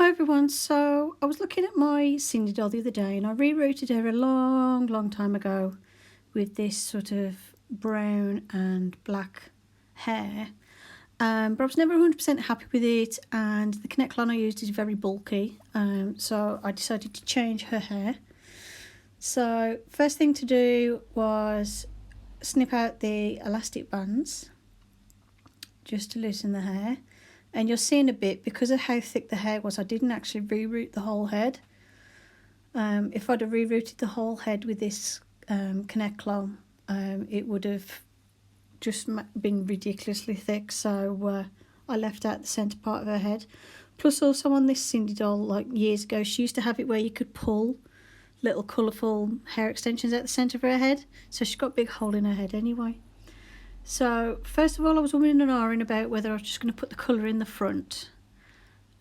Hi everyone, so I was looking at my Sindy doll the other day and I rerooted her a long time ago with this sort of brown and black hair, but I was never 100% happy with it, and the connect line I used is very bulky, so I decided to change her hair. So first thing to do was snip out the elastic bands just to loosen the hair. And you're seeing a bit, because of how thick the hair was, I didn't actually reroot the whole head. If I'd have rerooted the whole head with this connect clone, it would have just been ridiculously thick. So I left out the centre part of her head. Plus also on this Sindy doll, like years ago, she used to have it where you could pull little colourful hair extensions out the centre of her head. So she's got a big hole in her head anyway. So first of all, I was umming and ahhing about whether I was just going to put the colour in the front,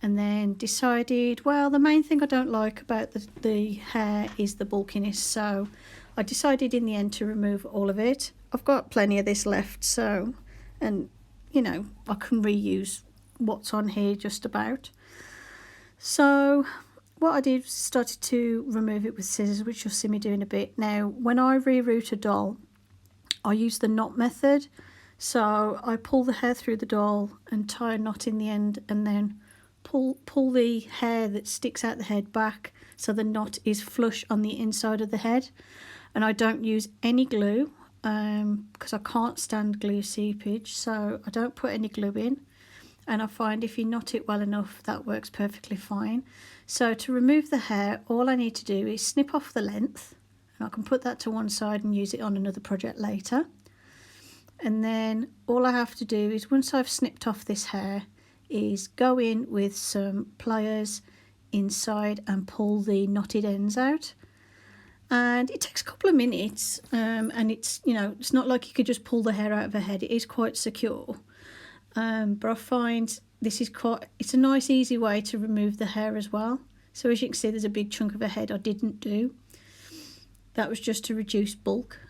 and then decided, well, the main thing I don't like about the hair is the bulkiness, so I decided in the end to remove all of it. I've got plenty of this left, so, and you know, I can reuse what's on here just about. So what I did was started to remove it with scissors, which you'll see me do in a bit. Now when I reroot a doll, I use the knot method, so I pull the hair through the doll and tie a knot in the end, and then pull the hair that sticks out the head back so the knot is flush on the inside of the head. And I don't use any glue because I can't stand glue seepage, so I don't put any glue in, and I find if you knot it well enough that works perfectly fine. So to remove the hair, all I need to do is snip off the length. I can put that to one side and use it on another project later. And then all I have to do is, once I've snipped off this hair, is go in with some pliers inside and pull the knotted ends out. And it takes a couple of minutes, and it's, you know, it's not like you could just pull the hair out of her head. It is quite secure. But I find this is it's a nice easy way to remove the hair as well. So as you can see, there's a big chunk of her head I didn't do. That was just to reduce bulk.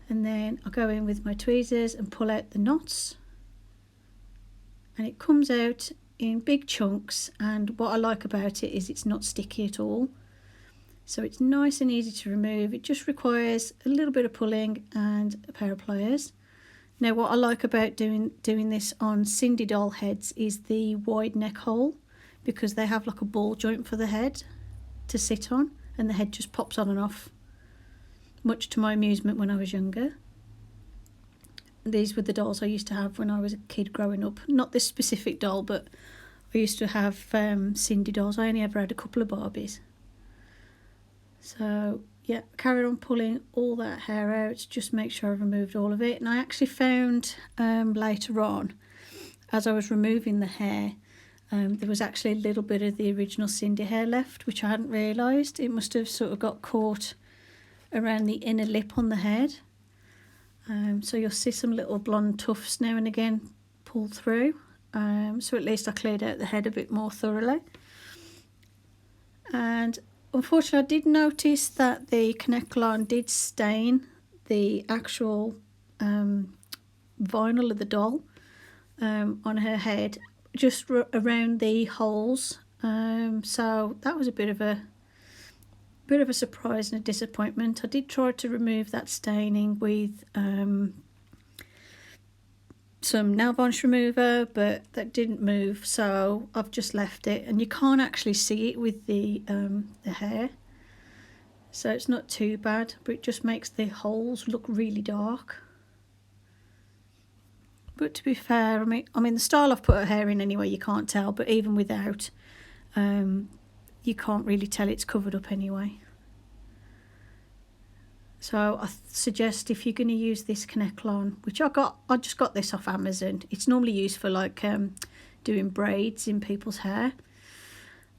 And then I'll go in with my tweezers and pull out the knots. And it comes out in big chunks, and what I like about it is it's not sticky at all. So it's nice and easy to remove. It just requires a little bit of pulling and a pair of pliers. Now what I like about doing this on Sindy doll heads is the wide neck hole, because they have like a ball joint for the head to sit on, and the head just pops on and off, much to my amusement when I was younger. These were the dolls I used to have when I was a kid growing up. Not this specific doll, but I used to have Sindy dolls. I only ever had a couple of Barbies. So yeah, carried on pulling all that hair out, just make sure I've removed all of it. And I actually found later on, as I was removing the hair, there was actually a little bit of the original Sindy hair left, which I hadn't realised. It must have sort of got caught around the inner lip on the head. So you'll see some little blonde tufts now and again pull through. So at least I cleared out the head a bit more thoroughly. And unfortunately I did notice that the connect line did stain the actual vinyl of the doll on her head, just around the holes, so that was a bit of a surprise and a disappointment. I did try to remove that staining with some nail varnish remover, but that didn't move, so I've just left it. And you can't actually see it with the hair, so it's not too bad, but it just makes the holes look really dark. But to be fair, I mean the style I've put her hair in anyway, you can't tell, but even without, you can't really tell it's covered up anyway. So I suggest, if you're going to use this connect line, which I just got this off Amazon. It's normally used for like doing braids in people's hair.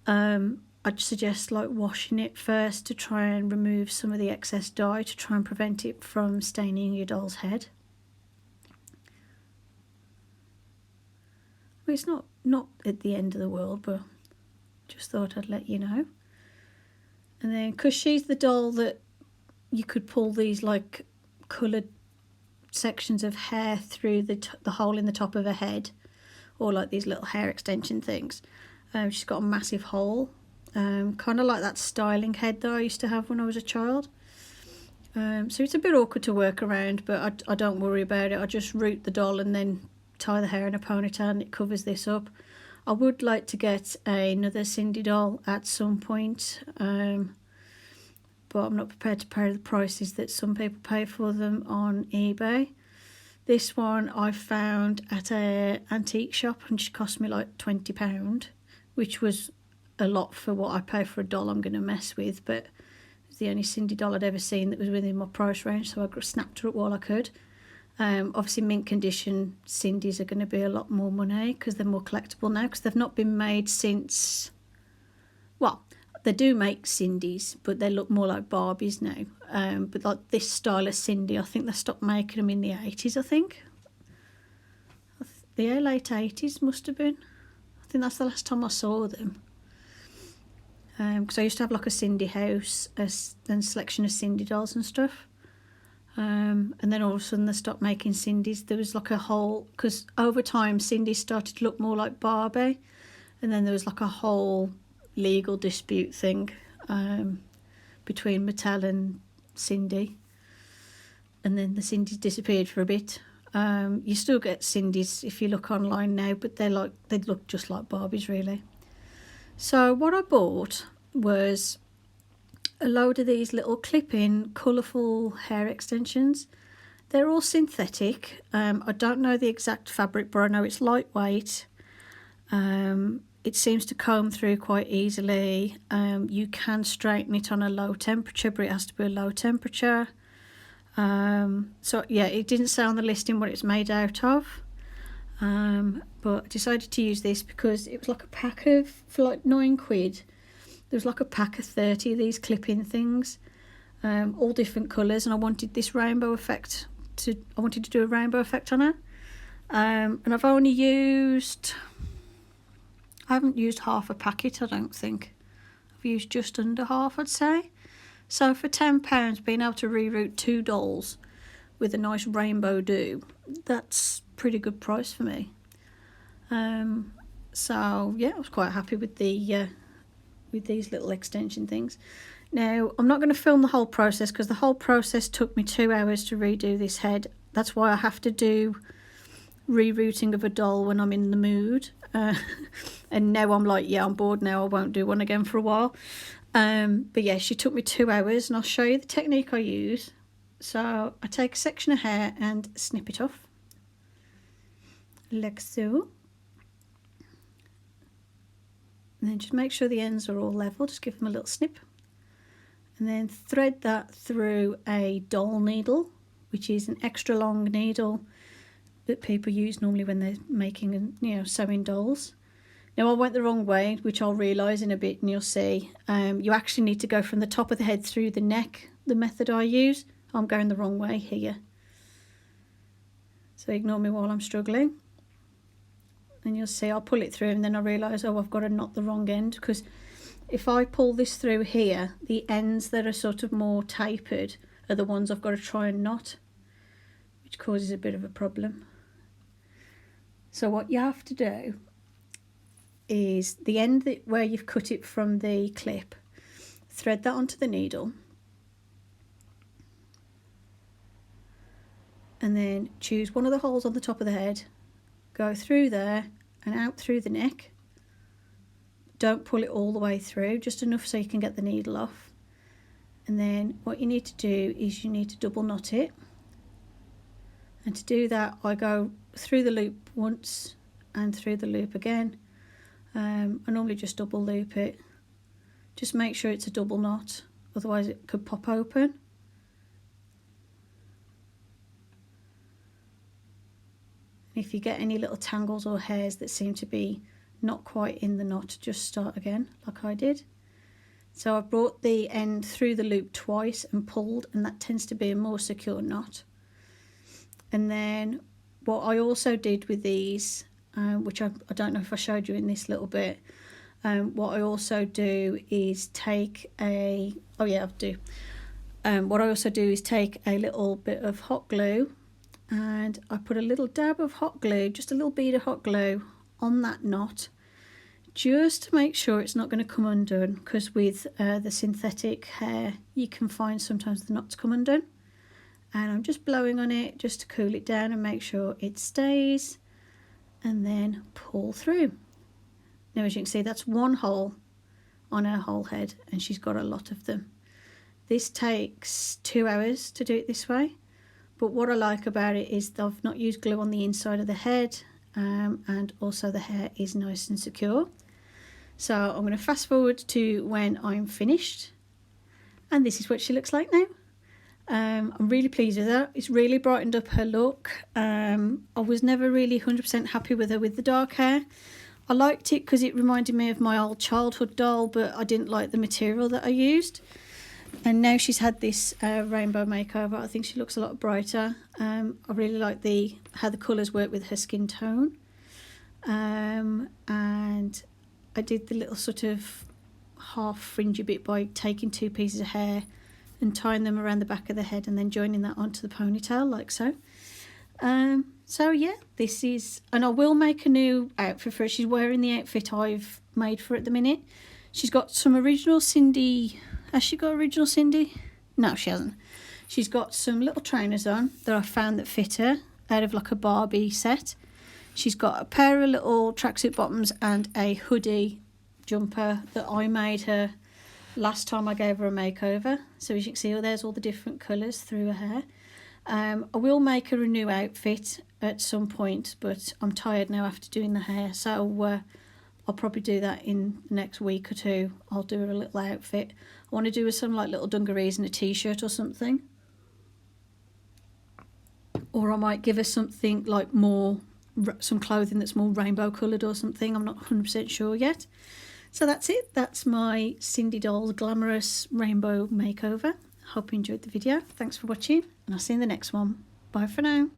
I'd suggest like washing it first to try and remove some of the excess dye, to try and prevent it from staining your doll's head. Well, it's not at the end of the world, but just thought I'd let you know. And then, because she's the doll that you could pull these like coloured sections of hair through the hole in the top of her head, or like these little hair extension things. She's got a massive hole, kind of like that styling head that I used to have when I was a child. So it's a bit awkward to work around, but I don't worry about it. I just root the doll and then tie the hair in a ponytail and it covers this up. I would like to get another Sindy doll at some point, but I'm not prepared to pay the prices that some people pay for them on eBay. This one I found at an antique shop and she cost me like £20, which was a lot for what I pay for a doll I'm going to mess with, but it's the only Sindy doll I'd ever seen that was within my price range, so I snapped her up while I could. Obviously mint condition Sindys are going to be a lot more money because they're more collectible now, because they've not been made since, well, they do make Sindys, but they look more like Barbies now. But like this style of Sindy, I think they stopped making them in the 80s, I think. The late 80s must have been. I think that's the last time I saw them. Because I used to have like a Sindy house and a selection of Sindy dolls and stuff. And then all of a sudden they stopped making Sindys. There was like a whole, because over time Sindy started to look more like Barbie, and then there was like a whole legal dispute thing between Mattel and Sindy, and then the Sindys disappeared for a bit. You still get Sindys if you look online now, but they look just like Barbies really. So what I bought was a load of these little clip-in colourful hair extensions. They're all synthetic. I don't know the exact fabric, but I know it's lightweight. It seems to comb through quite easily. You can straighten it on a low temperature, but it has to be a low temperature. So yeah, it didn't say on the listing what it's made out of. But I decided to use this because it was like a pack of, for like £9. There was like a pack of 30 of these clip-in things, all different colours, and I wanted this rainbow effect I wanted to do a rainbow effect on her. And I haven't used half a packet, I don't think. I've used just under half, I'd say. So for £10, being able to reroot 2 dolls with a nice rainbow do, that's pretty good price for me. So yeah, I was quite happy with with these little extension things. Now I'm not going to film the whole process because the whole process took me 2 hours to redo this head. That's why I have to do rerooting of a doll when I'm in the mood. And now I'm like, yeah, I'm bored now, I won't do one again for a while. But yeah, she took me 2 hours, and I'll show you the technique I use. So I take a section of hair and snip it off like so, and then just make sure the ends are all level, just give them a little snip, and then thread that through a doll needle, which is an extra long needle that people use normally when they're making and sewing dolls. Now I went the wrong way, which I'll realise in a bit, and you'll see. You actually need to go from the top of the head through the neck, the method I use. I'm going the wrong way here, so ignore me while I'm struggling. And you'll see I'll pull it through, and then I realise, oh, I've got to knot the wrong end, because if I pull this through here, the ends that are sort of more tapered are the ones I've got to try and knot, which causes a bit of a problem. So what you have to do is the end where you've cut it from the clip, thread that onto the needle, and then choose one of the holes on the top of the head, go through there and out through the neck. Don't pull it all the way through, just enough so you can get the needle off. And then what you need to do is you need to double knot it. And to do that, I go through the loop once and through the loop again. I normally just double loop it. Just make sure it's a double knot, otherwise it could pop open. If you get any little tangles or hairs that seem to be not quite in the knot, just start again like I did. So I've brought the end through the loop twice and pulled, and that tends to be a more secure knot. And then what I also did with these, which I don't know if I showed you in this little bit, what I also do is take a, oh yeah, I do. What I also do is take a little bit of hot glue, and I put a little dab of hot glue, just a little bead of hot glue, on that knot, just to make sure it's not going to come undone, because with the synthetic hair you can find sometimes the knots come undone. And I'm just blowing on it just to cool it down and make sure it stays, and then pull through. Now as you can see, that's one hole on her whole head, and she's got a lot of them. This takes 2 hours to do it this way, but what I like about it is I've not used glue on the inside of the head, and also the hair is nice and secure. So I'm going to fast forward to when I'm finished, and this is what she looks like now. I'm really pleased with her. It's really brightened up her look. I was never really 100% happy with her with the dark hair. I liked it because it reminded me of my old childhood doll, but I didn't like the material that I used. And now she's had this rainbow makeover, I think she looks a lot brighter. I really like how the colours work with her skin tone. And I did the little sort of half fringy bit by taking 2 pieces of hair and tying them around the back of the head and then joining that onto the ponytail like so. So yeah, this is, and I will make a new outfit for her. She's wearing the outfit I've made for her at the minute. She's got some original Sindy. Has she got original Sindy? No, she hasn't. She's got some little trainers on that I found that fit her out of like a Barbie set. She's got a pair of little tracksuit bottoms and a hoodie jumper that I made her last time I gave her a makeover. So as you can see, there's all the different colours through her hair. I will make her a new outfit at some point, but I'm tired now after doing the hair, so I'll probably do that in the next week or 2. I'll do her a little outfit. I want to do her some like little dungarees and a t-shirt or something. Or I might give her something like some clothing that's more rainbow coloured or something. I'm not 100% sure yet. So that's it. That's my Sindy Doll's glamorous rainbow makeover. Hope you enjoyed the video. Thanks for watching, and I'll see you in the next one. Bye for now.